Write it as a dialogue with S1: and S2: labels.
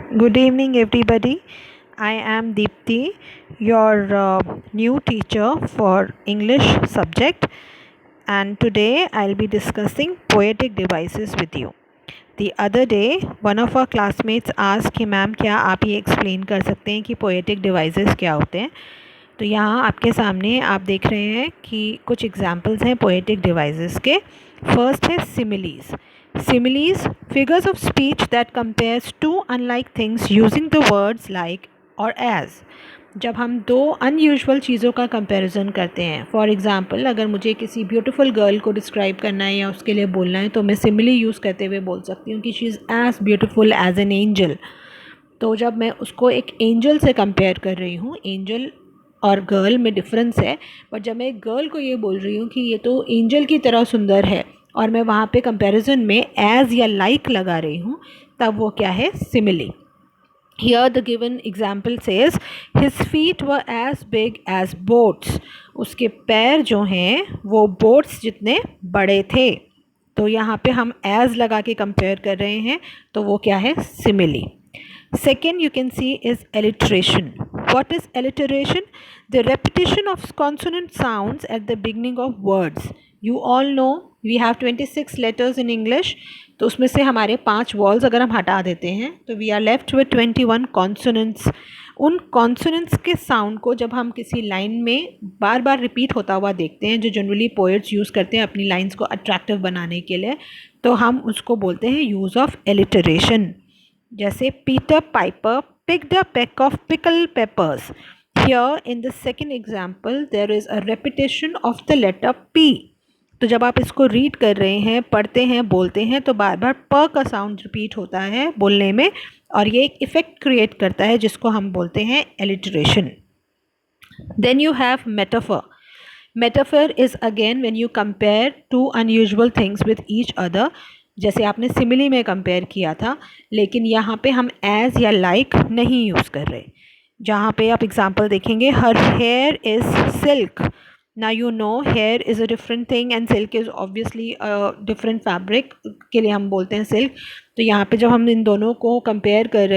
S1: Good evening, everybody. I am Deepti, your new teacher for English subject, and today I'll be discussing poetic devices with you. The other day, one of our classmates asked कि ma'am क्या आप ये explain कर सकते हैं कि poetic devices क्या होते हैं। तो यहाँ आपके सामने आप देख रहे हैं कि कुछ एग्जाम्पल्स हैं पोएटिक डिवाइसेस के। फर्स्ट है similes. Similes figures of speech that compares to unlike things using the words like or as. जब हम दो अनयूजुअल चीज़ों का कंपैरिजन करते हैं, फॉर एग्ज़ाम्पल अगर मुझे किसी ब्यूटीफुल गर्ल को डिस्क्राइब करना है या उसके लिए बोलना है तो मैं सिमिली यूज़ करते हुए बोल सकती हूँ कि she is as beautiful as an angel. तो जब मैं उसको एक एंजल से कंपेयर कर रही हूँ, एंजल और गर्ल में डिफरेंस है, बट जब मैं एक गर्ल को ये बोल रही हूँ कि ये तो एंजल की तरह सुंदर है और मैं वहाँ पे कंपैरिजन में एज या लाइक लगा रही हूँ, तब वो क्या है, simile. Here the given example says his feet were as big as boats. उसके पैर जो हैं वो बोट्स जितने बड़े थे। तो यहाँ पे हम as लगा के कंपेयर कर रहे हैं, तो वो क्या है, simile. Second you can see is alliteration. What is alliteration? The repetition of consonant sounds at the beginning of words. You all know we have 26 letters in English. तो उसमें से हमारे 5 वॉल्स अगर हम हटा देते हैं तो we are left with 21 consonants. उन कॉन्सोनेंट्स के साउंड को जब हम किसी लाइन में बार बार रिपीट होता हुआ देखते हैं, जो जनरली पोएट्स यूज़ करते हैं अपनी लाइंस को अट्रैक्टिव बनाने के लिए, तो हम उसको बोलते हैं यूज़ ऑफ एलिटरेशन। जैसे Peter Piper picked a peck of pickled peppers. Here in the second example there is a repetition of the letter P. तो जब आप इसको रीड कर रहे हैं, पढ़ते हैं, बोलते हैं, तो बार बार प का साउंड रिपीट होता है बोलने में और ये एक इफ़ेक्ट क्रिएट करता है जिसको हम बोलते हैं alliteration. Then you have metaphor. Metaphor is again when you compare to unusual things with each other. जैसे आपने सिमिली में कंपेयर किया था, लेकिन यहाँ पे हम एज या लाइक नहीं यूज़ कर रहे। जहाँ पे आप एग्जांपल देखेंगे, her here is silk. Now you know hair is a different thing and silk is obviously a different fabric के लिए हम बोलते हैं सिल्क। तो यहाँ पे जब हम इन दोनों को कंपेयर कर रहे